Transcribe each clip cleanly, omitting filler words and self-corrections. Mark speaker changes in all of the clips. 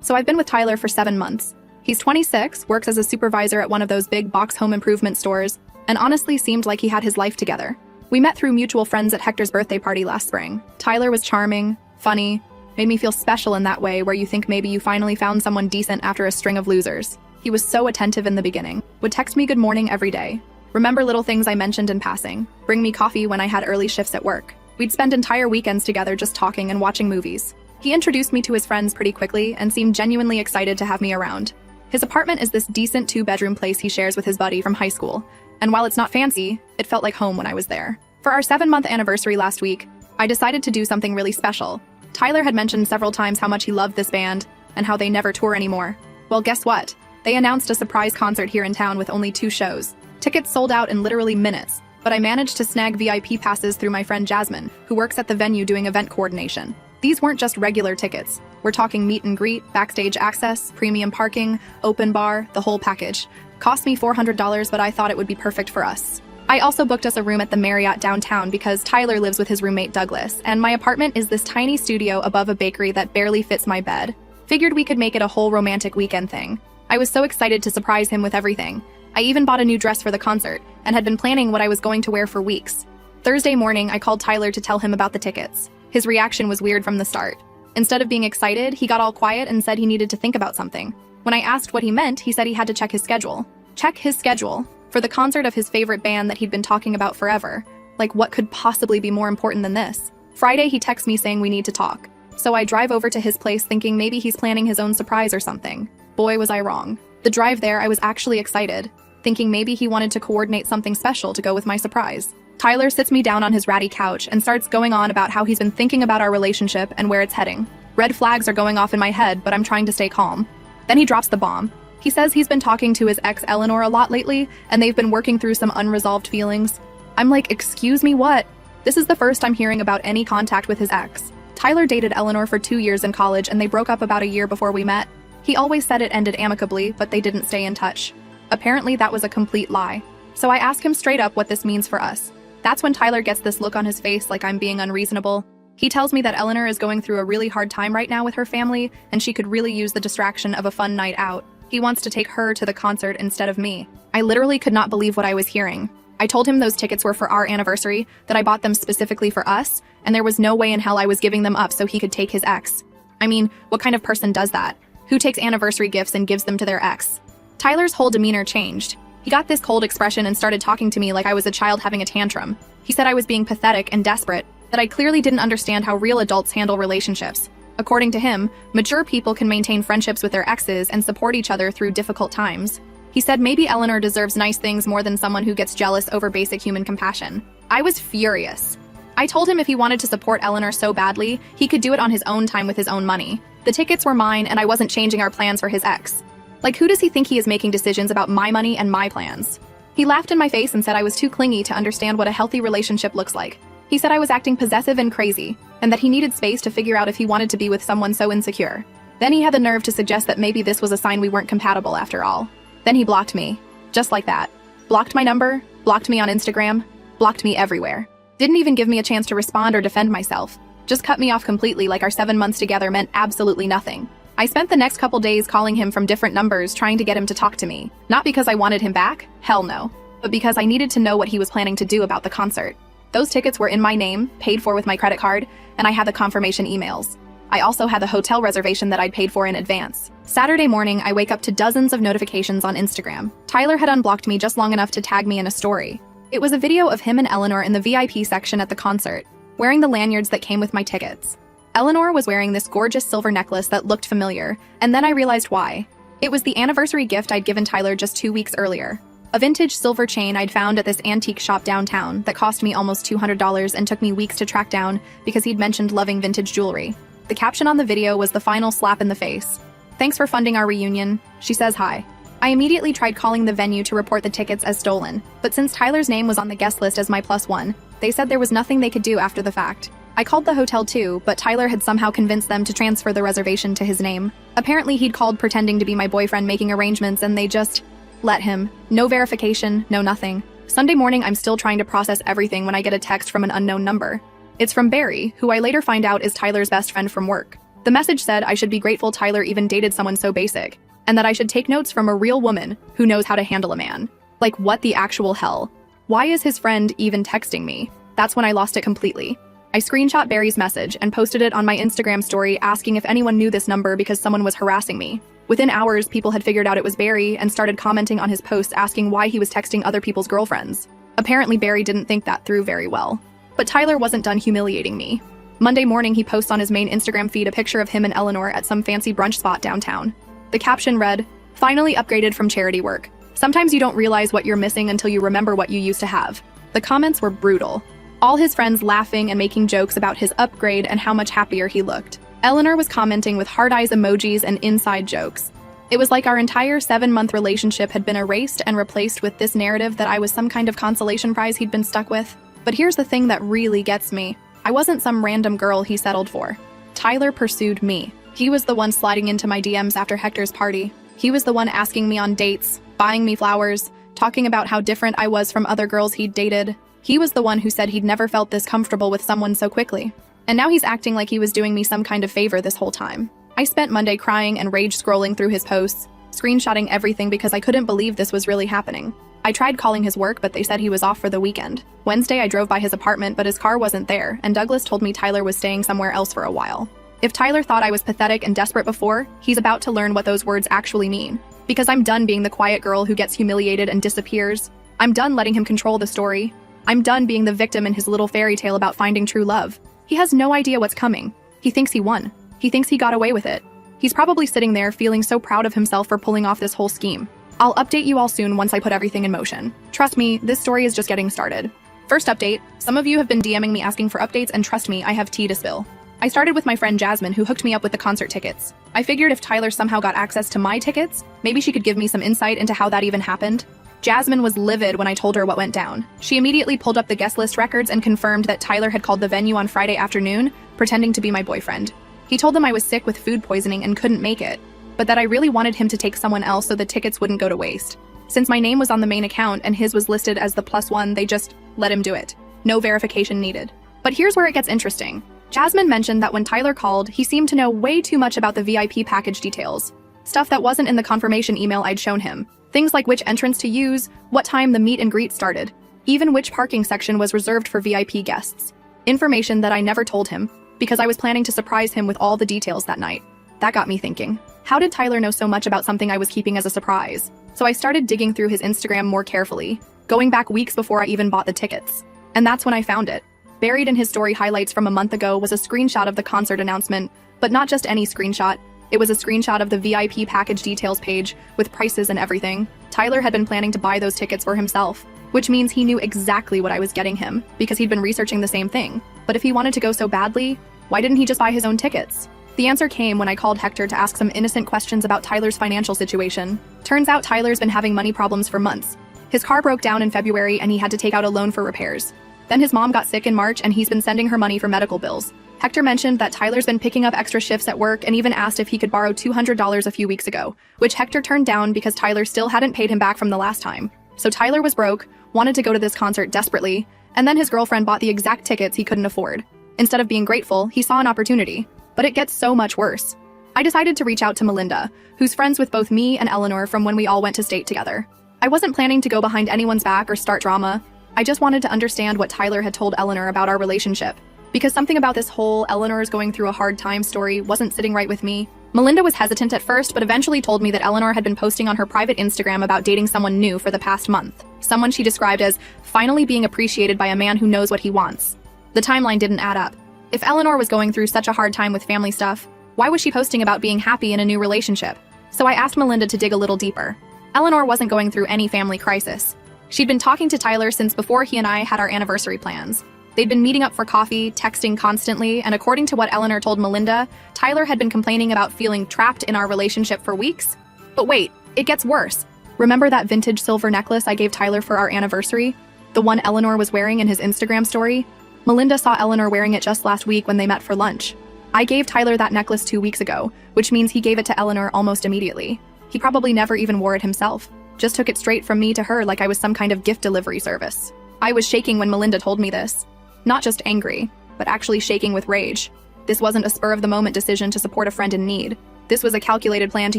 Speaker 1: So I've been with Tyler for 7 months. He's 26, works as a supervisor at one of those big box home improvement stores, and honestly seemed like he had his life together. We met through mutual friends at Hector's birthday party last spring. Tyler was charming, funny, made me feel special in that way where you think maybe you finally found someone decent after a string of losers. He was so attentive in the beginning, would text me good morning every day, remember little things I mentioned in passing, bring me coffee when I had early shifts at work. We'd spend entire weekends together just talking and watching movies. He introduced me to his friends pretty quickly and seemed genuinely excited to have me around. His apartment is this decent 2-bedroom place he shares with his buddy from high school, and while it's not fancy, it felt like home when I was there. For our 7-month anniversary last week, I decided to do something really special. Tyler had mentioned several times how much he loved this band and how they never tour anymore. Well, guess what? They announced a surprise concert here in town with only 2 shows. Tickets sold out in literally minutes, but I managed to snag VIP passes through my friend Jasmine, who works at the venue doing event coordination. These weren't just regular tickets. We're talking meet and greet, backstage access, premium parking, open bar, the whole package. Cost me $400, but I thought it would be perfect for us. I also booked us a room at the Marriott downtown because Tyler lives with his roommate Douglas, and my apartment is this tiny studio above a bakery that barely fits my bed. Figured we could make it a whole romantic weekend thing. I was so excited to surprise him with everything. I even bought a new dress for the concert, and had been planning what I was going to wear for weeks. Thursday morning, I called Tyler to tell him about the tickets. His reaction was weird from the start. Instead of being excited, he got all quiet and said he needed to think about something. When I asked what he meant, he said he had to check his schedule. Check his schedule? For the concert of his favorite band that he'd been talking about forever. Like, what could possibly be more important than this? Friday, he texts me saying we need to talk. So I drive over to his place thinking maybe he's planning his own surprise or something. Boy, was I wrong. The drive there, I was actually excited, thinking maybe he wanted to coordinate something special to go with my surprise. Tyler sits me down on his ratty couch and starts going on about how he's been thinking about our relationship and where it's heading. Red flags are going off in my head, but I'm trying to stay calm. Then he drops the bomb. He says he's been talking to his ex Eleanor a lot lately, and they've been working through some unresolved feelings. I'm like, excuse me, what? This is the first I'm hearing about any contact with his ex. Tyler dated Eleanor for 2 years in college, and they broke up about a year before we met. He always said it ended amicably, but they didn't stay in touch. Apparently that was a complete lie. So I ask him straight up what this means for us. That's when Tyler gets this look on his face like I'm being unreasonable. He tells me that Eleanor is going through a really hard time right now with her family, and she could really use the distraction of a fun night out. He wants to take her to the concert instead of me. I literally could not believe what I was hearing. I told him those tickets were for our anniversary, that I bought them specifically for us, and there was no way in hell I was giving them up so he could take his ex. I mean, what kind of person does that? Who takes anniversary gifts and gives them to their ex? Tyler's whole demeanor changed. He got this cold expression and started talking to me like I was a child having a tantrum. He said I was being pathetic and desperate, that I clearly didn't understand how real adults handle relationships. According to him, mature people can maintain friendships with their exes and support each other through difficult times. He said maybe Eleanor deserves nice things more than someone who gets jealous over basic human compassion. I was furious. I told him if he wanted to support Eleanor so badly, he could do it on his own time with his own money. The tickets were mine, and I wasn't changing our plans for his ex. Like, who does he think he is making decisions about my money and my plans? He laughed in my face and said I was too clingy to understand what a healthy relationship looks like. He said I was acting possessive and crazy, and that he needed space to figure out if he wanted to be with someone so insecure. Then he had the nerve to suggest that maybe this was a sign we weren't compatible after all. Then he blocked me. Just like that. Blocked my number, blocked me on Instagram, blocked me everywhere. Didn't even give me a chance to respond or defend myself. Just cut me off completely like our 7 months together meant absolutely nothing. I spent the next couple days calling him from different numbers trying to get him to talk to me. Not because I wanted him back, hell no, but because I needed to know what he was planning to do about the concert. Those tickets were in my name, paid for with my credit card, and I had the confirmation emails. I also had the hotel reservation that I'd paid for in advance. Saturday morning, I wake up to dozens of notifications on Instagram. Tyler had unblocked me just long enough to tag me in a story. It was a video of him and Eleanor in the VIP section at the concert, wearing the lanyards that came with my tickets. Eleanor was wearing this gorgeous silver necklace that looked familiar, and then I realized why. It was the anniversary gift I'd given Tyler just 2 weeks earlier. A vintage silver chain I'd found at this antique shop downtown that cost me almost $200 and took me weeks to track down because he'd mentioned loving vintage jewelry. The caption on the video was the final slap in the face. "Thanks for funding our reunion," she says hi. I immediately tried calling the venue to report the tickets as stolen, but since Tyler's name was on the guest list as my +1, they said there was nothing they could do after the fact. I called the hotel too, but Tyler had somehow convinced them to transfer the reservation to his name. Apparently he'd called pretending to be my boyfriend making arrangements and they just let him. No verification, no nothing. Sunday morning, I'm still trying to process everything when I get a text from an unknown number. It's from Barry, who I later find out is Tyler's best friend from work. The message said I should be grateful Tyler even dated someone so basic, and that I should take notes from a real woman who knows how to handle a man. Like, what the actual hell? Why is his friend even texting me? That's when I lost it completely. I screenshot Barry's message and posted it on my Instagram story asking if anyone knew this number because someone was harassing me. Within hours, people had figured out it was Barry and started commenting on his posts asking why he was texting other people's girlfriends. Apparently, Barry didn't think that through very well. But Tyler wasn't done humiliating me. Monday morning, he posts on his main Instagram feed a picture of him and Eleanor at some fancy brunch spot downtown. The caption read, "Finally upgraded from charity work. Sometimes you don't realize what you're missing until you remember what you used to have." The comments were brutal. All his friends laughing and making jokes about his upgrade and how much happier he looked. Eleanor was commenting with heart eyes emojis and inside jokes. It was like our entire 7-month relationship had been erased and replaced with this narrative that I was some kind of consolation prize he'd been stuck with. But here's the thing that really gets me. I wasn't some random girl he settled for. Tyler pursued me. He was the one sliding into my DMs after Hector's party. He was the one asking me on dates, buying me flowers, talking about how different I was from other girls he'd dated. He was the one who said he'd never felt this comfortable with someone so quickly. And now he's acting like he was doing me some kind of favor this whole time. I spent Monday crying and rage scrolling through his posts, screenshotting everything because I couldn't believe this was really happening. I tried calling his work, but they said he was off for the weekend. Wednesday, I drove by his apartment, but his car wasn't there, and Douglas told me Tyler was staying somewhere else for a while. If Tyler thought I was pathetic and desperate before, he's about to learn what those words actually mean. Because I'm done being the quiet girl who gets humiliated and disappears. I'm done letting him control the story. I'm done being the victim in his little fairy tale about finding true love. He has no idea what's coming. He thinks he won. He thinks he got away with it. He's probably sitting there feeling so proud of himself for pulling off this whole scheme. I'll update you all soon once I put everything in motion. Trust me, this story is just getting started. First update, some of you have been DMing me asking for updates, and trust me, I have tea to spill. I started with my friend Jasmine, who hooked me up with the concert tickets. I figured if Tyler somehow got access to my tickets, maybe she could give me some insight into how that even happened. Jasmine was livid when I told her what went down. She immediately pulled up the guest list records and confirmed that Tyler had called the venue on Friday afternoon, pretending to be my boyfriend. He told them I was sick with food poisoning and couldn't make it, but that I really wanted him to take someone else so the tickets wouldn't go to waste. Since my name was on the main account and his was listed as the +1, they just let him do it. No verification needed. But here's where it gets interesting. Jasmine mentioned that when Tyler called, he seemed to know way too much about the VIP package details. Stuff that wasn't in the confirmation email I'd shown him. Things like which entrance to use, what time the meet and greet started, even which parking section was reserved for VIP guests. Information that I never told him, because I was planning to surprise him with all the details that night. That got me thinking, how did Tyler know so much about something I was keeping as a surprise? So I started digging through his Instagram more carefully, going back weeks before I even bought the tickets. And that's when I found it. Buried in his story highlights from a month ago was a screenshot of the concert announcement, but not just any screenshot. It was a screenshot of the VIP package details page, with prices and everything. Tyler had been planning to buy those tickets for himself, which means he knew exactly what I was getting him, because he'd been researching the same thing. But if he wanted to go so badly, why didn't he just buy his own tickets? The answer came when I called Hector to ask some innocent questions about Tyler's financial situation. Turns out Tyler's been having money problems for months. His car broke down in February and he had to take out a loan for repairs. Then his mom got sick in March and he's been sending her money for medical bills. Hector mentioned that Tyler's been picking up extra shifts at work and even asked if he could borrow $200 a few weeks ago, which Hector turned down because Tyler still hadn't paid him back from the last time. So Tyler was broke, wanted to go to this concert desperately, and then his girlfriend bought the exact tickets he couldn't afford. Instead of being grateful, he saw an opportunity. But it gets so much worse. I decided to reach out to Melinda, who's friends with both me and Eleanor from when we all went to state together. I wasn't planning to go behind anyone's back or start drama. I just wanted to understand what Tyler had told Eleanor about our relationship. Because something about this whole Eleanor's going through a hard time story wasn't sitting right with me. Melinda was hesitant at first, but eventually told me that Eleanor had been posting on her private Instagram about dating someone new for the past month. Someone she described as finally being appreciated by a man who knows what he wants. The timeline didn't add up. If Eleanor was going through such a hard time with family stuff, why was she posting about being happy in a new relationship? So I asked Melinda to dig a little deeper. Eleanor wasn't going through any family crisis. She'd been talking to Tyler since before he and I had our anniversary plans. They'd been meeting up for coffee, texting constantly, and according to what Eleanor told Melinda, Tyler had been complaining about feeling trapped in our relationship for weeks. But wait, it gets worse. Remember that vintage silver necklace I gave Tyler for our anniversary? The one Eleanor was wearing in his Instagram story? Melinda saw Eleanor wearing it just last week when they met for lunch. I gave Tyler that necklace 2 weeks ago, which means he gave it to Eleanor almost immediately. He probably never even wore it himself. Just took it straight from me to her like I was some kind of gift delivery service. I was shaking when Melinda told me this. Not just angry, but actually shaking with rage. This wasn't a spur-of-the-moment decision to support a friend in need. This was a calculated plan to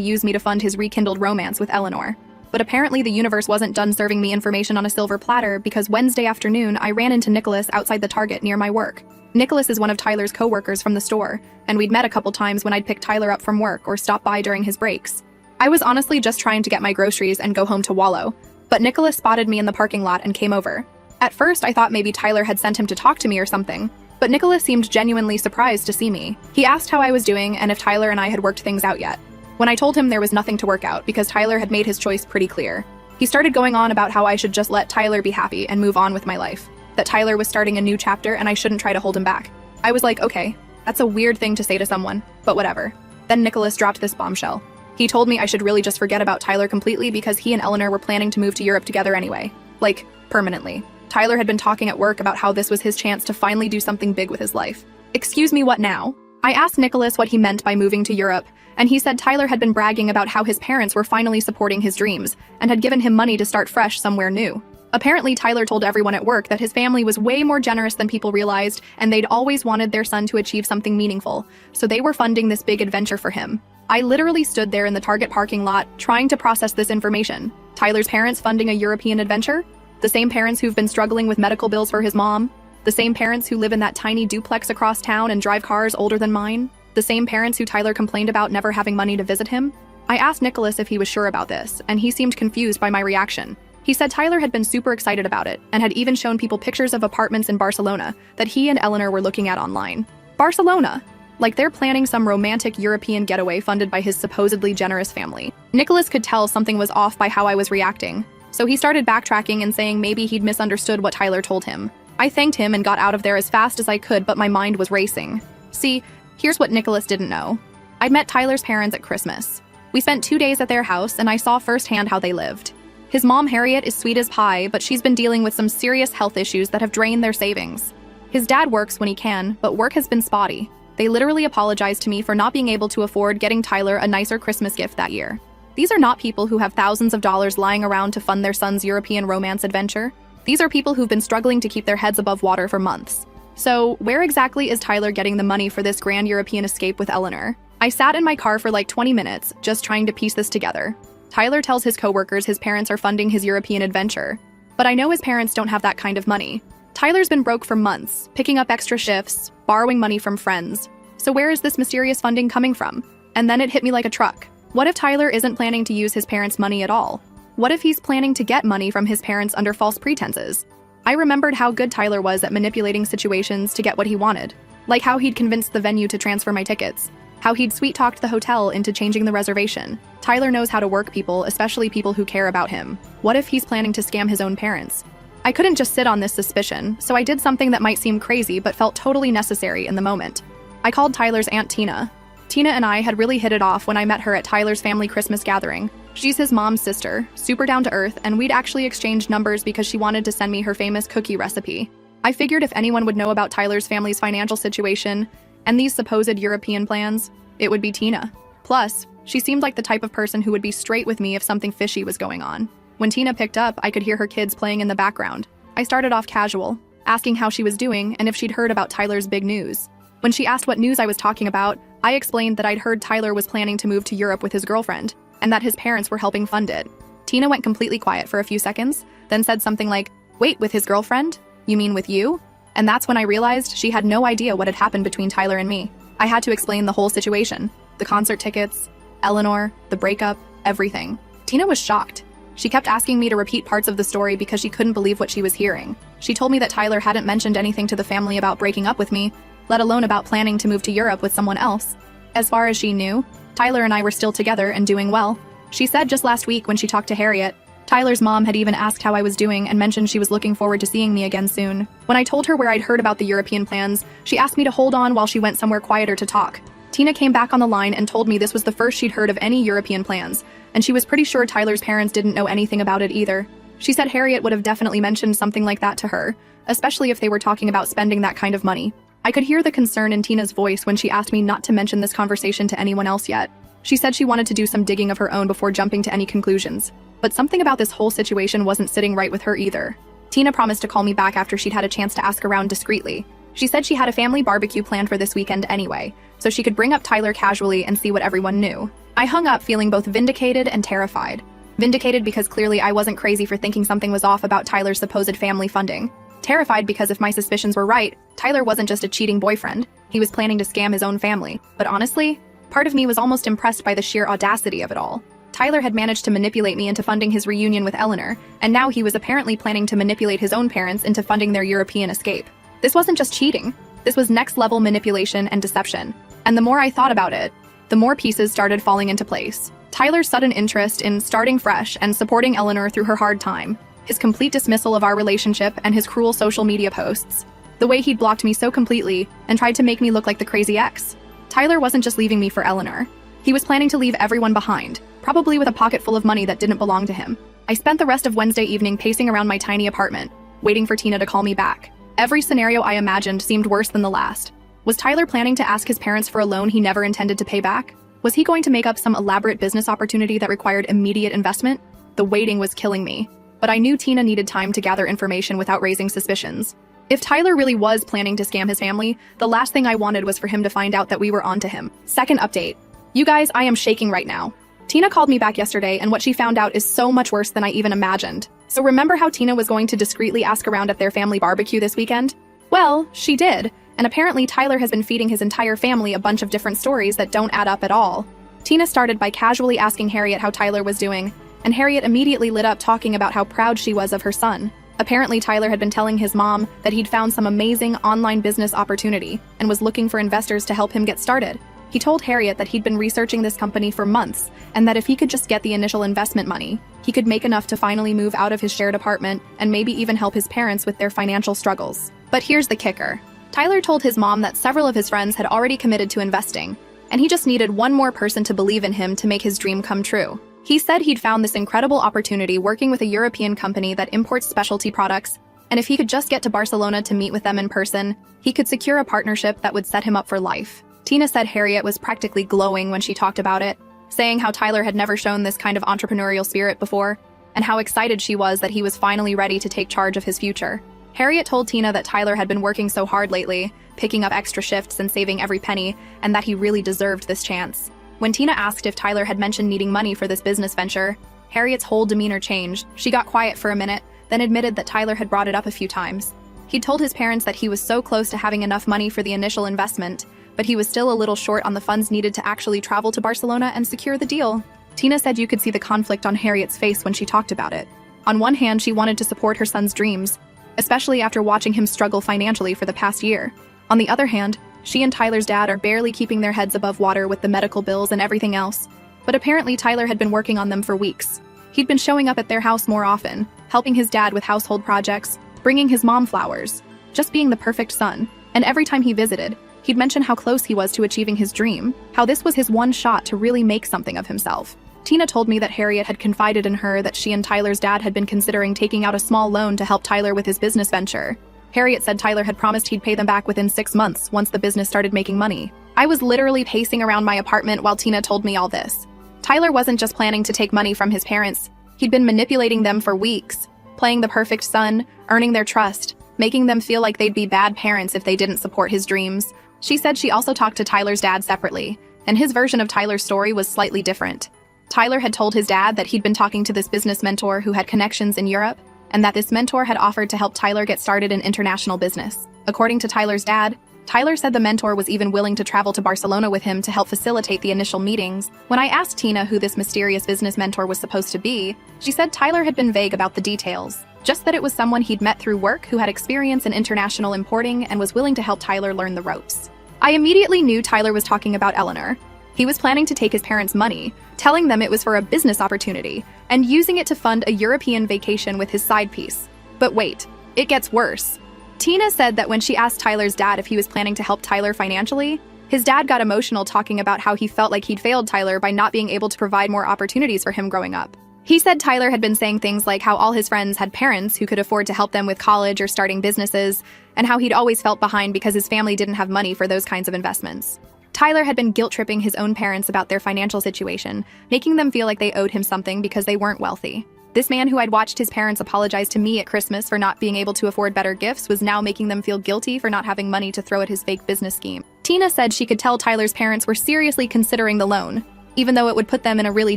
Speaker 1: use me to fund his rekindled romance with Eleanor. But apparently the universe wasn't done serving me information on a silver platter, because Wednesday afternoon I ran into Nicholas outside the Target near my work. Nicholas is one of Tyler's co-workers from the store, and we'd met a couple times when I'd pick Tyler up from work or stop by during his breaks. I was honestly just trying to get my groceries and go home to wallow, but Nicholas spotted me in the parking lot and came over. At first I thought maybe Tyler had sent him to talk to me or something, but Nicholas seemed genuinely surprised to see me. He asked how I was doing and if Tyler and I had worked things out yet. When I told him there was nothing to work out because Tyler had made his choice pretty clear, he started going on about how I should just let Tyler be happy and move on with my life, that Tyler was starting a new chapter and I shouldn't try to hold him back. I was like, okay, that's a weird thing to say to someone, but whatever. Then Nicholas dropped this bombshell. He told me I should really just forget about Tyler completely because he and Eleanor were planning to move to Europe together anyway. Like, permanently. Tyler had been talking at work about how this was his chance to finally do something big with his life. Excuse me, what now? I asked Nicholas what he meant by moving to Europe, and he said Tyler had been bragging about how his parents were finally supporting his dreams and had given him money to start fresh somewhere new. Apparently, Tyler told everyone at work that his family was way more generous than people realized, and they'd always wanted their son to achieve something meaningful, so they were funding this big adventure for him. I literally stood there in the Target parking lot trying to process this information. Tyler's parents funding a European adventure? The same parents who've been struggling with medical bills for his mom? The same parents who live in that tiny duplex across town and drive cars older than mine? The same parents who Tyler complained about never having money to visit him? I asked Nicholas if he was sure about this, and he seemed confused by my reaction. He said Tyler had been super excited about it, and had even shown people pictures of apartments in Barcelona that he and Eleanor were looking at online. Barcelona! Like they're planning some romantic European getaway funded by his supposedly generous family. Nicholas could tell something was off by how I was reacting, so he started backtracking and saying maybe he'd misunderstood what Tyler told him. I thanked him and got out of there as fast as I could, but my mind was racing. See, here's what Nicholas didn't know. I'd met Tyler's parents at Christmas. We spent 2 days at their house, and I saw firsthand how they lived. His mom, Harriet, is sweet as pie, but she's been dealing with some serious health issues that have drained their savings. His dad works when he can, but work has been spotty. They literally apologized to me for not being able to afford getting Tyler a nicer Christmas gift that year. These are not people who have thousands of dollars lying around to fund their son's European romance adventure. These are people who've been struggling to keep their heads above water for months. So, where exactly is Tyler getting the money for this grand European escape with Eleanor? I sat in my car for like 20 minutes, just trying to piece this together. Tyler tells his coworkers his parents are funding his European adventure. But I know his parents don't have that kind of money. Tyler's been broke for months, picking up extra shifts, borrowing money from friends. So where is this mysterious funding coming from? And then it hit me like a truck. What if Tyler isn't planning to use his parents' money at all? What if he's planning to get money from his parents under false pretenses? I remembered how good Tyler was at manipulating situations to get what he wanted. Like how he'd convinced the venue to transfer my tickets. How he'd sweet-talked the hotel into changing the reservation. Tyler knows how to work people, especially people who care about him. What if he's planning to scam his own parents? I couldn't just sit on this suspicion, so I did something that might seem crazy but felt totally necessary in the moment. I called Tyler's Aunt Tina. Tina and I had really hit it off when I met her at Tyler's family Christmas gathering. She's his mom's sister, super down to earth, and we'd actually exchanged numbers because she wanted to send me her famous cookie recipe. I figured if anyone would know about Tyler's family's financial situation and these supposed European plans, it would be Tina. Plus, she seemed like the type of person who would be straight with me if something fishy was going on. When Tina picked up, I could hear her kids playing in the background. I started off casual, asking how she was doing and if she'd heard about Tyler's big news. When she asked what news I was talking about, I explained that I'd heard Tyler was planning to move to Europe with his girlfriend, and that his parents were helping fund it. Tina went completely quiet for a few seconds, then said something like, "Wait, with his girlfriend? You mean with you?" And that's when I realized she had no idea what had happened between Tyler and me. I had to explain the whole situation. The concert tickets, Eleanor, the breakup, everything. Tina was shocked. She kept asking me to repeat parts of the story because she couldn't believe what she was hearing. She told me that Tyler hadn't mentioned anything to the family about breaking up with me, let alone about planning to move to Europe with someone else. As far as she knew, Tyler and I were still together and doing well. She said just last week when she talked to Harriet, Tyler's mom had even asked how I was doing and mentioned she was looking forward to seeing me again soon. When I told her where I'd heard about the European plans, she asked me to hold on while she went somewhere quieter to talk. Tina came back on the line and told me this was the first she'd heard of any European plans, and she was pretty sure Tyler's parents didn't know anything about it either. She said Harriet would have definitely mentioned something like that to her, especially if they were talking about spending that kind of money. I could hear the concern in Tina's voice when she asked me not to mention this conversation to anyone else yet. She said she wanted to do some digging of her own before jumping to any conclusions. But something about this whole situation wasn't sitting right with her either. Tina promised to call me back after she'd had a chance to ask around discreetly. She said she had a family barbecue planned for this weekend anyway, so she could bring up Tyler casually and see what everyone knew. I hung up feeling both vindicated and terrified. Vindicated because clearly I wasn't crazy for thinking something was off about Tyler's supposed family funding. Terrified because if my suspicions were right, Tyler wasn't just a cheating boyfriend. He was planning to scam his own family. But honestly, part of me was almost impressed by the sheer audacity of it all. Tyler had managed to manipulate me into funding his reunion with Eleanor, and now he was apparently planning to manipulate his own parents into funding their European escape. This wasn't just cheating. This was next-level manipulation and deception. And the more I thought about it, the more pieces started falling into place. Tyler's sudden interest in starting fresh and supporting Eleanor through her hard time, his complete dismissal of our relationship and his cruel social media posts, the way he'd blocked me so completely and tried to make me look like the crazy ex. Tyler wasn't just leaving me for Eleanor. He was planning to leave everyone behind, probably with a pocket full of money that didn't belong to him. I spent the rest of Wednesday evening pacing around my tiny apartment, waiting for Tina to call me back. Every scenario I imagined seemed worse than the last. Was Tyler planning to ask his parents for a loan he never intended to pay back? Was he going to make up some elaborate business opportunity that required immediate investment? The waiting was killing me, but I knew Tina needed time to gather information without raising suspicions. If Tyler really was planning to scam his family, the last thing I wanted was for him to find out that we were onto him. Second update. You guys, I am shaking right now. Tina called me back yesterday, and what she found out is so much worse than I even imagined. So remember how Tina was going to discreetly ask around at their family barbecue this weekend? Well, she did, and apparently Tyler has been feeding his entire family a bunch of different stories that don't add up at all. Tina started by casually asking Harriet how Tyler was doing, and Harriet immediately lit up talking about how proud she was of her son. Apparently, Tyler had been telling his mom that he'd found some amazing online business opportunity and was looking for investors to help him get started. He told Harriet that he'd been researching this company for months, and that if he could just get the initial investment money, he could make enough to finally move out of his shared apartment and maybe even help his parents with their financial struggles. But here's the kicker. Tyler told his mom that several of his friends had already committed to investing, and he just needed one more person to believe in him to make his dream come true. He said he'd found this incredible opportunity working with a European company that imports specialty products, and if he could just get to Barcelona to meet with them in person, he could secure a partnership that would set him up for life. Tina said Harriet was practically glowing when she talked about it, saying how Tyler had never shown this kind of entrepreneurial spirit before, and how excited she was that he was finally ready to take charge of his future. Harriet told Tina that Tyler had been working so hard lately, picking up extra shifts and saving every penny, and that he really deserved this chance. When Tina asked if Tyler had mentioned needing money for this business venture, Harriet's whole demeanor changed. She got quiet for a minute, then admitted that Tyler had brought it up a few times. He'd told his parents that he was so close to having enough money for the initial investment, but he was still a little short on the funds needed to actually travel to Barcelona and secure the deal. Tina said you could see the conflict on Harriet's face when she talked about it. On one hand, she wanted to support her son's dreams, especially after watching him struggle financially for the past year. On the other hand, she and Tyler's dad are barely keeping their heads above water with the medical bills and everything else, but apparently Tyler had been working on them for weeks. He'd been showing up at their house more often, helping his dad with household projects, bringing his mom flowers, just being the perfect son. And every time he visited, he'd mention how close he was to achieving his dream, how this was his one shot to really make something of himself. Tina told me that Harriet had confided in her that she and Tyler's dad had been considering taking out a small loan to help Tyler with his business venture. Harriet said Tyler had promised he'd pay them back within 6 months once the business started making money. I was literally pacing around my apartment while Tina told me all this. Tyler wasn't just planning to take money from his parents. He'd been manipulating them for weeks, playing the perfect son, earning their trust, making them feel like they'd be bad parents if they didn't support his dreams. She said she also talked to Tyler's dad separately, and his version of Tyler's story was slightly different. Tyler had told his dad that he'd been talking to this business mentor who had connections in Europe, and that this mentor had offered to help Tyler get started in international business. According to Tyler's dad, Tyler said the mentor was even willing to travel to Barcelona with him to help facilitate the initial meetings. When I asked Tina who this mysterious business mentor was supposed to be, she said Tyler had been vague about the details, just that it was someone he'd met through work who had experience in international importing and was willing to help Tyler learn the ropes. I immediately knew Tyler was talking about Eleanor. He was planning to take his parents' money, telling them it was for a business opportunity, and using it to fund a European vacation with his side piece. But wait, it gets worse. Tina said that when she asked Tyler's dad if he was planning to help Tyler financially, his dad got emotional talking about how he felt like he'd failed Tyler by not being able to provide more opportunities for him growing up. He said Tyler had been saying things like how all his friends had parents who could afford to help them with college or starting businesses, and how he'd always felt behind because his family didn't have money for those kinds of investments. Tyler had been guilt-tripping his own parents about their financial situation, making them feel like they owed him something because they weren't wealthy. This man who I'd watched his parents apologize to me at Christmas for not being able to afford better gifts was now making them feel guilty for not having money to throw at his fake business scheme. Tina said she could tell Tyler's parents were seriously considering the loan, even though it would put them in a really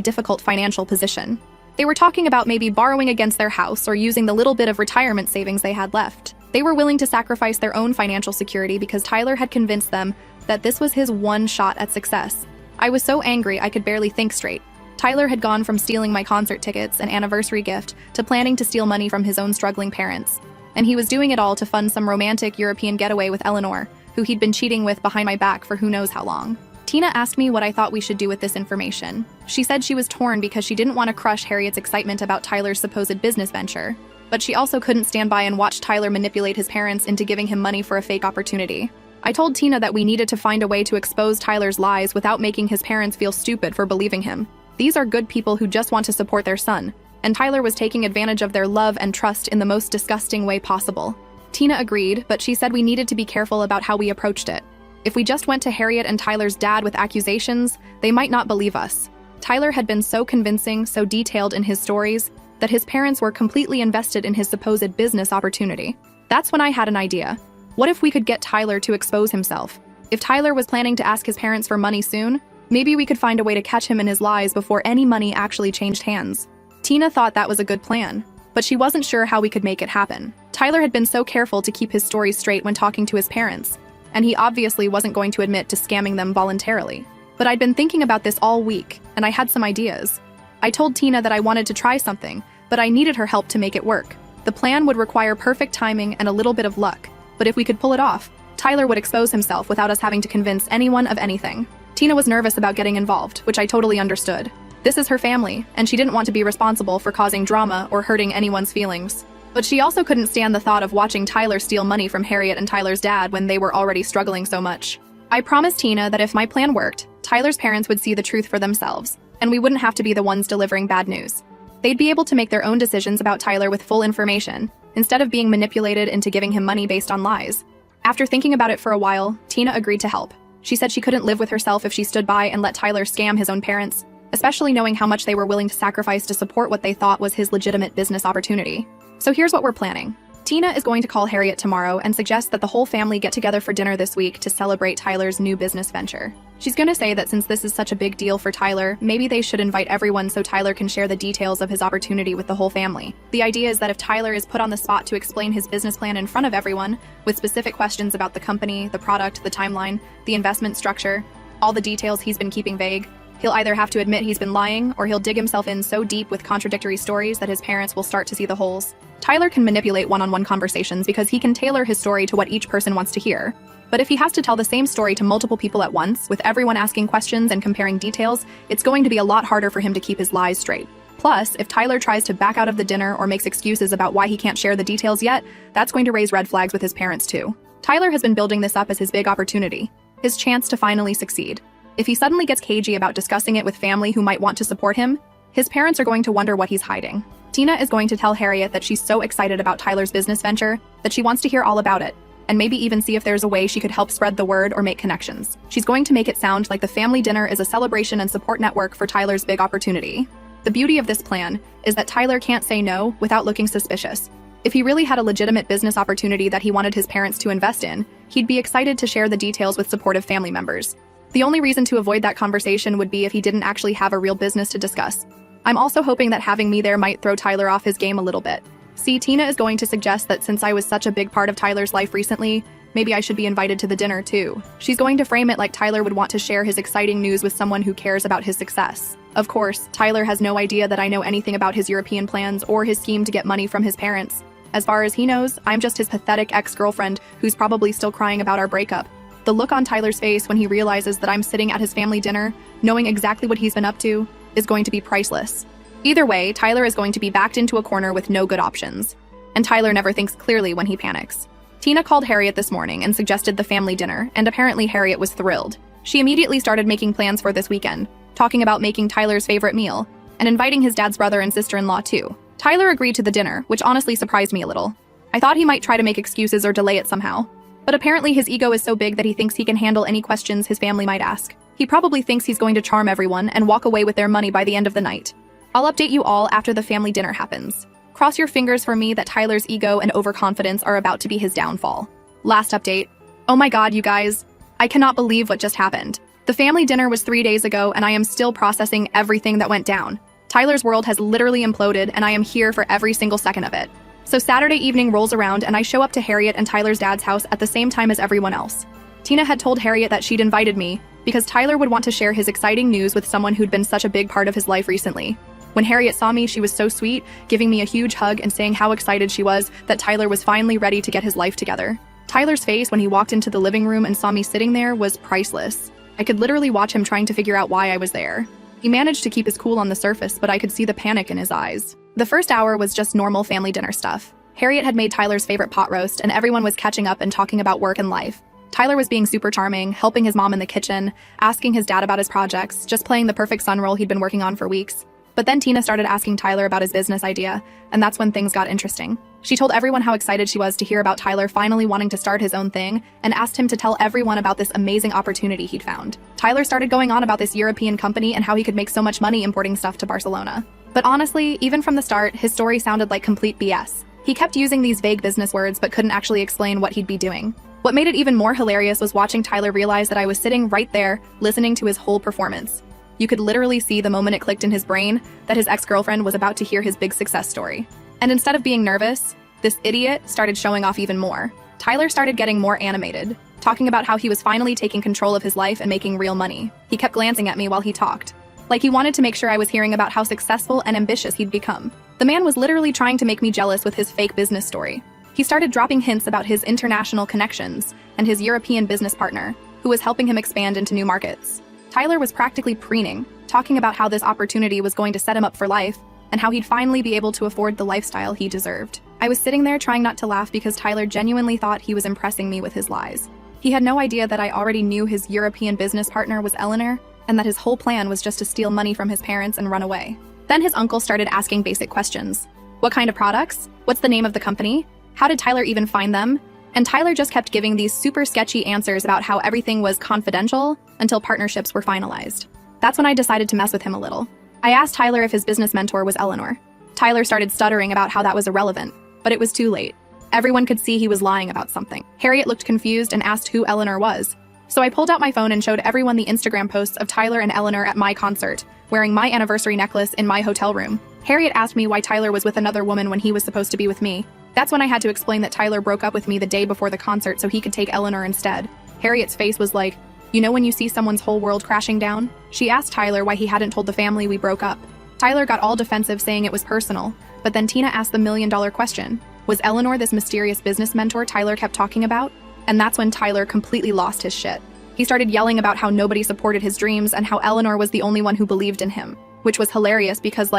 Speaker 1: difficult financial position. They were talking about maybe borrowing against their house or using the little bit of retirement savings they had left. They were willing to sacrifice their own financial security because Tyler had convinced them that this was his one shot at success. I was so angry I could barely think straight. Tyler had gone from stealing my concert tickets and anniversary gift to planning to steal money from his own struggling parents. And he was doing it all to fund some romantic European getaway with Eleanor, who he'd been cheating with behind my back for who knows how long. Tina asked me what I thought we should do with this information. She said she was torn because she didn't want to crush Harriet's excitement about Tyler's supposed business venture, but she also couldn't stand by and watch Tyler manipulate his parents into giving him money for a fake opportunity. I told Tina that we needed to find a way to expose Tyler's lies without making his parents feel stupid for believing him. These are good people who just want to support their son, and Tyler was taking advantage of their love and trust in the most disgusting way possible. Tina agreed, but she said we needed to be careful about how we approached it. If we just went to Harriet and Tyler's dad with accusations, they might not believe us. Tyler had been so convincing, so detailed in his stories, that his parents were completely invested in his supposed business opportunity. That's when I had an idea. What if we could get Tyler to expose himself? If Tyler was planning to ask his parents for money soon, maybe we could find a way to catch him in his lies before any money actually changed hands. Tina thought that was a good plan, but she wasn't sure how we could make it happen. Tyler had been so careful to keep his stories straight when talking to his parents, and he obviously wasn't going to admit to scamming them voluntarily. But I'd been thinking about this all week, and I had some ideas. I told Tina that I wanted to try something, but I needed her help to make it work. The plan would require perfect timing and a little bit of luck, but if we could pull it off, Tyler would expose himself without us having to convince anyone of anything. Tina was nervous about getting involved, which I totally understood. This is her family, and she didn't want to be responsible for causing drama or hurting anyone's feelings. But she also couldn't stand the thought of watching Tyler steal money from Harriet and Tyler's dad when they were already struggling so much. I promised Tina that if my plan worked, Tyler's parents would see the truth for themselves, and we wouldn't have to be the ones delivering bad news. They'd be able to make their own decisions about Tyler with full information, instead of being manipulated into giving him money based on lies. After thinking about it for a while, Tina agreed to help. She said she couldn't live with herself if she stood by and let Tyler scam his own parents, especially knowing how much they were willing to sacrifice to support what they thought was his legitimate business opportunity. So here's what we're planning. Tina is going to call Harriet tomorrow and suggest that the whole family get together for dinner this week to celebrate Tyler's new business venture. She's going to say that since this is such a big deal for Tyler, maybe they should invite everyone so Tyler can share the details of his opportunity with the whole family. The idea is that if Tyler is put on the spot to explain his business plan in front of everyone, with specific questions about the company, the product, the timeline, the investment structure, all the details he's been keeping vague, he'll either have to admit he's been lying or he'll dig himself in so deep with contradictory stories that his parents will start to see the holes. Tyler can manipulate one-on-one conversations because he can tailor his story to what each person wants to hear. But if he has to tell the same story to multiple people at once, with everyone asking questions and comparing details, it's going to be a lot harder for him to keep his lies straight. Plus, if Tyler tries to back out of the dinner or makes excuses about why he can't share the details yet, that's going to raise red flags with his parents too. Tyler has been building this up as his big opportunity, his chance to finally succeed. If he suddenly gets cagey about discussing it with family who might want to support him, his parents are going to wonder what he's hiding. Tina is going to tell Harriet that she's so excited about Tyler's business venture that she wants to hear all about it, and maybe even see if there's a way she could help spread the word or make connections. She's going to make it sound like the family dinner is a celebration and support network for Tyler's big opportunity. The beauty of this plan is that Tyler can't say no without looking suspicious. If he really had a legitimate business opportunity that he wanted his parents to invest in, he'd be excited to share the details with supportive family members. The only reason to avoid that conversation would be if he didn't actually have a real business to discuss. I'm also hoping that having me there might throw Tyler off his game a little bit. See, Tina is going to suggest that since I was such a big part of Tyler's life recently, maybe I should be invited to the dinner too. She's going to frame it like Tyler would want to share his exciting news with someone who cares about his success. Of course, Tyler has no idea that I know anything about his European plans or his scheme to get money from his parents. As far as he knows, I'm just his pathetic ex-girlfriend who's probably still crying about our breakup. The look on Tyler's face when he realizes that I'm sitting at his family dinner, knowing exactly what he's been up to, is going to be priceless. Either way, Tyler is going to be backed into a corner with no good options. And Tyler never thinks clearly when he panics. Tina called Harriet this morning and suggested the family dinner, and apparently Harriet was thrilled. She immediately started making plans for this weekend, talking about making Tyler's favorite meal, and inviting his dad's brother and sister-in-law too. Tyler agreed to the dinner, which honestly surprised me a little. I thought he might try to make excuses or delay it somehow. But apparently his ego is so big that he thinks he can handle any questions his family might ask. He probably thinks he's going to charm everyone and walk away with their money by the end of the night. I'll update you all after the family dinner happens. Cross your fingers for me that Tyler's ego and overconfidence are about to be his downfall. Last update. Oh my god, you guys. I cannot believe what just happened. The family dinner was 3 days ago, and I am still processing everything that went down. Tyler's world has literally imploded, and I am here for every single second of it. So Saturday evening rolls around, and I show up to Harriet and Tyler's dad's house at the same time as everyone else. Tina had told Harriet that she'd invited me because Tyler would want to share his exciting news with someone who'd been such a big part of his life recently. When Harriet saw me, she was so sweet, giving me a huge hug and saying how excited she was that Tyler was finally ready to get his life together. Tyler's face when he walked into the living room and saw me sitting there was priceless. I could literally watch him trying to figure out why I was there. He managed to keep his cool on the surface, but I could see the panic in his eyes. The first hour was just normal family dinner stuff. Harriet had made Tyler's favorite pot roast, and everyone was catching up and talking about work and life. Tyler was being super charming, helping his mom in the kitchen, asking his dad about his projects, just playing the perfect son role he'd been working on for weeks. But then Tina started asking Tyler about his business idea, and that's when things got interesting. She told everyone how excited she was to hear about Tyler finally wanting to start his own thing, and asked him to tell everyone about this amazing opportunity he'd found. Tyler started going on about this European company and how he could make so much money importing stuff to Barcelona. But honestly, even from the start, his story sounded like complete BS. He kept using these vague business words but couldn't actually explain what he'd be doing. What made it even more hilarious was watching Tyler realize that I was sitting right there, listening to his whole performance. You could literally see the moment it clicked in his brain that his ex-girlfriend was about to hear his big success story. And instead of being nervous, this idiot started showing off even more. Tyler started getting more animated, talking about how he was finally taking control of his life and making real money. He kept glancing at me while he talked, like he wanted to make sure I was hearing about how successful and ambitious he'd become. The man was literally trying to make me jealous with his fake business story. He started dropping hints about his international connections and his European business partner, who was helping him expand into new markets. Tyler was practically preening, talking about how this opportunity was going to set him up for life and how he'd finally be able to afford the lifestyle he deserved. I was sitting there trying not to laugh because Tyler genuinely thought he was impressing me with his lies. He had no idea that I already knew his European business partner was Eleanor, and that his whole plan was just to steal money from his parents and run away. Then his uncle started asking basic questions. What kind of products? What's the name of the company? How did Tyler even find them? And Tyler just kept giving these super sketchy answers about how everything was confidential until partnerships were finalized. That's when I decided to mess with him a little. I asked Tyler if his business mentor was Eleanor. Tyler started stuttering about how that was irrelevant, but it was too late. Everyone could see he was lying about something. Harriet looked confused and asked who Eleanor was. So I pulled out my phone and showed everyone the Instagram posts of Tyler and Eleanor at my concert, wearing my anniversary necklace in my hotel room. Harriet asked me why Tyler was with another woman when he was supposed to be with me. That's when I had to explain that Tyler broke up with me the day before the concert so he could take Eleanor instead. Harriet's face was like, you know when you see someone's whole world crashing down? She asked Tyler why he hadn't told the family we broke up. Tyler got all defensive saying it was personal, but then Tina asked the million-dollar question. Was Eleanor this mysterious business mentor Tyler kept talking about? And that's when Tyler completely lost his shit. He started yelling about how nobody supported his dreams and how Eleanor was the only one who believed in him, which was hilarious because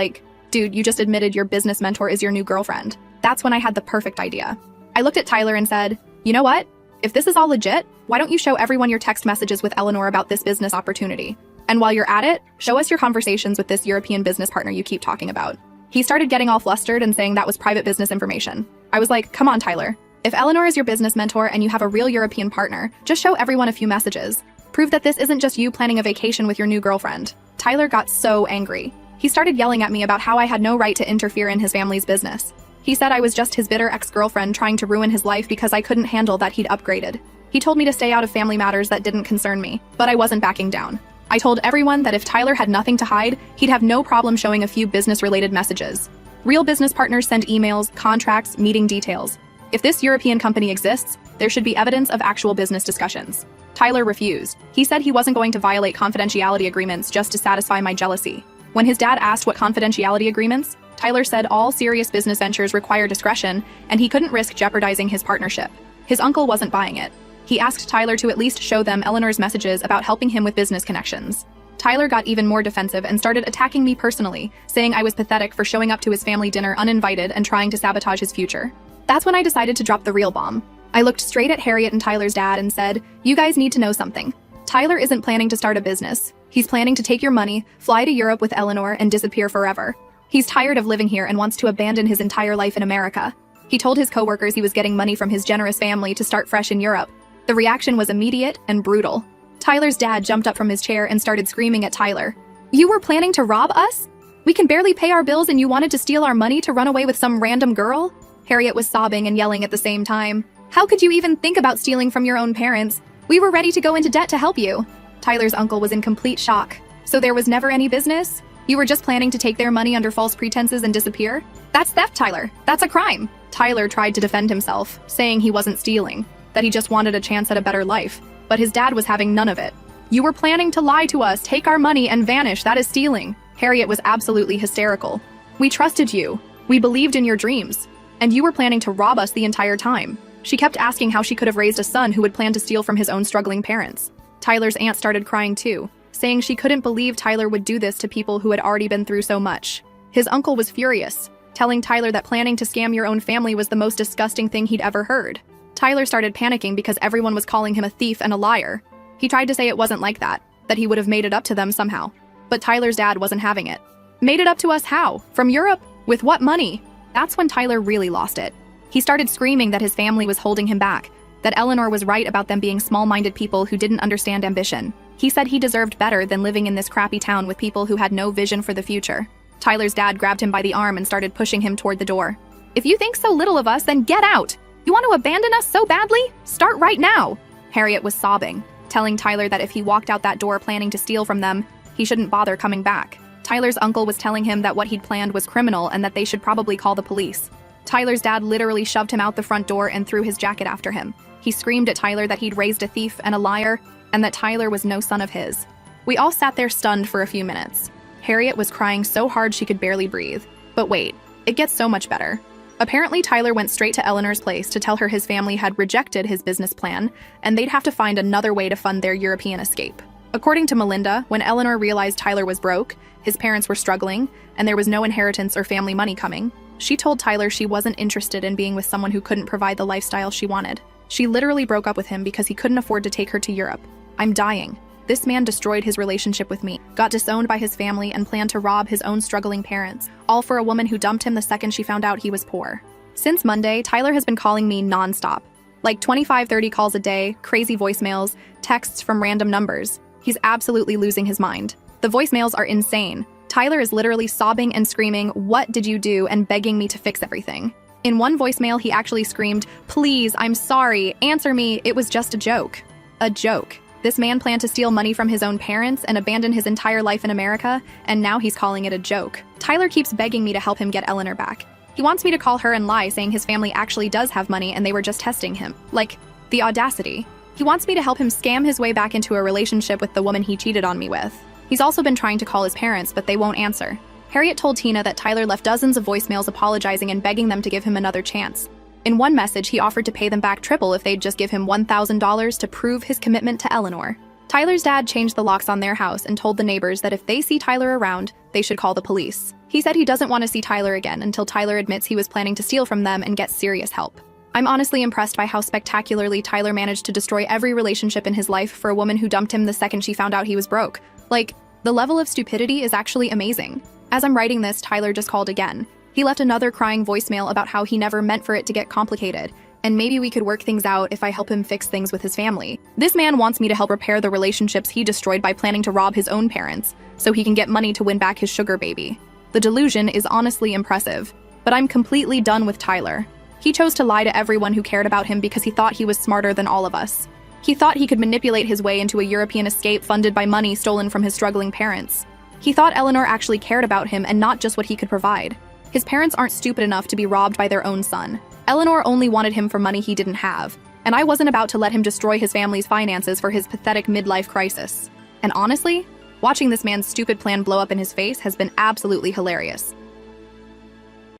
Speaker 1: dude, you just admitted your business mentor is your new girlfriend. That's when I had the perfect idea. I looked at Tyler and said, you know what? If this is all legit, why don't you show everyone your text messages with Eleanor about this business opportunity? And while you're at it, show us your conversations with this European business partner you keep talking about. He started getting all flustered and saying that was private business information. I was like, come on, Tyler. If Eleanor is your business mentor and you have a real European partner, just show everyone a few messages. Prove that this isn't just you planning a vacation with your new girlfriend. Tyler got so angry. He started yelling at me about how I had no right to interfere in his family's business. He said I was just his bitter ex-girlfriend trying to ruin his life because I couldn't handle that he'd upgraded. He told me to stay out of family matters that didn't concern me, but I wasn't backing down. I told everyone that if Tyler had nothing to hide, he'd have no problem showing a few business-related messages. Real business partners send emails, contracts, meeting details. If this European company exists, there should be evidence of actual business discussions. Tyler refused. He said he wasn't going to violate confidentiality agreements just to satisfy my jealousy. When his dad asked what confidentiality agreements, Tyler said all serious business ventures require discretion, and he couldn't risk jeopardizing his partnership. His uncle wasn't buying it. He asked Tyler to at least show them Eleanor's messages about helping him with business connections. Tyler got even more defensive and started attacking me personally, saying I was pathetic for showing up to his family dinner uninvited and trying to sabotage his future. That's when I decided to drop the real bomb. I looked straight at Harriet and Tyler's dad and said, you guys need to know something. Tyler isn't planning to start a business. He's planning to take your money, fly to Europe with Eleanor, and disappear forever. He's tired of living here and wants to abandon his entire life in America. He told his coworkers he was getting money from his generous family to start fresh in Europe. The reaction was immediate and brutal. Tyler's dad jumped up from his chair and started screaming at Tyler. You were planning to rob us? We can barely pay our bills and you wanted to steal our money to run away with some random girl? Harriet was sobbing and yelling at the same time. How could you even think about stealing from your own parents? We were ready to go into debt to help you. Tyler's uncle was in complete shock. So there was never any business? You were just planning to take their money under false pretenses and disappear? That's theft, Tyler. That's a crime. Tyler tried to defend himself, saying he wasn't stealing, that he just wanted a chance at a better life. But his dad was having none of it. You were planning to lie to us, take our money, and vanish. That is stealing. Harriet was absolutely hysterical. We trusted you. We believed in your dreams. And you were planning to rob us the entire time. She kept asking how she could have raised a son who would plan to steal from his own struggling parents. Tyler's aunt started crying too, saying she couldn't believe Tyler would do this to people who had already been through so much. His uncle was furious, telling Tyler that planning to scam your own family was the most disgusting thing he'd ever heard. Tyler started panicking because everyone was calling him a thief and a liar. He tried to say it wasn't like that he would have made it up to them somehow. But Tyler's dad wasn't having it. Made it up to us how? From Europe? With what money? That's when Tyler really lost it. He started screaming that his family was holding him back, that Eleanor was right about them being small-minded people who didn't understand ambition. He said he deserved better than living in this crappy town with people who had no vision for the future. Tyler's dad grabbed him by the arm and started pushing him toward the door. If you think so little of us, then get out! You want to abandon us so badly? Start right now! Harriet was sobbing, telling Tyler that if he walked out that door planning to steal from them, he shouldn't bother coming back. Tyler's uncle was telling him that what he'd planned was criminal and that they should probably call the police. Tyler's dad literally shoved him out the front door and threw his jacket after him. He screamed at Tyler that he'd raised a thief and a liar, and that Tyler was no son of his. We all sat there stunned for a few minutes. Harriet was crying so hard she could barely breathe. But wait, it gets so much better. Apparently, Tyler went straight to Eleanor's place to tell her his family had rejected his business plan, and they'd have to find another way to fund their European escape. According to Melinda, when Eleanor realized Tyler was broke, his parents were struggling, and there was no inheritance or family money coming, she told Tyler she wasn't interested in being with someone who couldn't provide the lifestyle she wanted. She literally broke up with him because he couldn't afford to take her to Europe. I'm dying. This man destroyed his relationship with me, got disowned by his family, and planned to rob his own struggling parents, all for a woman who dumped him the second she found out he was poor. Since Monday, Tyler has been calling me nonstop. Like 25-30 calls a day, crazy voicemails, texts from random numbers. He's absolutely losing his mind. The voicemails are insane. Tyler is literally sobbing and screaming, "What did you do?" and begging me to fix everything. In one voicemail, he actually screamed, "Please, I'm sorry, answer me, it was just a joke." A joke. This man planned to steal money from his own parents and abandon his entire life in America, and now he's calling it a joke. Tyler keeps begging me to help him get Eleanor back. He wants me to call her and lie, saying his family actually does have money and they were just testing him. Like, the audacity. He wants me to help him scam his way back into a relationship with the woman he cheated on me with. He's also been trying to call his parents, but they won't answer. Harriet told Tina that Tyler left dozens of voicemails apologizing and begging them to give him another chance. In one message, he offered to pay them back triple if they'd just give him $1,000 to prove his commitment to Eleanor. Tyler's dad changed the locks on their house and told the neighbors that if they see Tyler around, they should call the police. He said he doesn't want to see Tyler again until Tyler admits he was planning to steal from them and get serious help. I'm honestly impressed by how spectacularly Tyler managed to destroy every relationship in his life for a woman who dumped him the second she found out he was broke. Like, the level of stupidity is actually amazing. As I'm writing this, Tyler just called again. He left another crying voicemail about how he never meant for it to get complicated, and maybe we could work things out if I help him fix things with his family. This man wants me to help repair the relationships he destroyed by planning to rob his own parents, so he can get money to win back his sugar baby. The delusion is honestly impressive, but I'm completely done with Tyler. He chose to lie to everyone who cared about him because he thought he was smarter than all of us. He thought he could manipulate his way into a European escape funded by money stolen from his struggling parents. He thought Eleanor actually cared about him and not just what he could provide. His parents aren't stupid enough to be robbed by their own son. Eleanor only wanted him for money he didn't have, and I wasn't about to let him destroy his family's finances for his pathetic midlife crisis. And honestly, watching this man's stupid plan blow up in his face has been absolutely hilarious.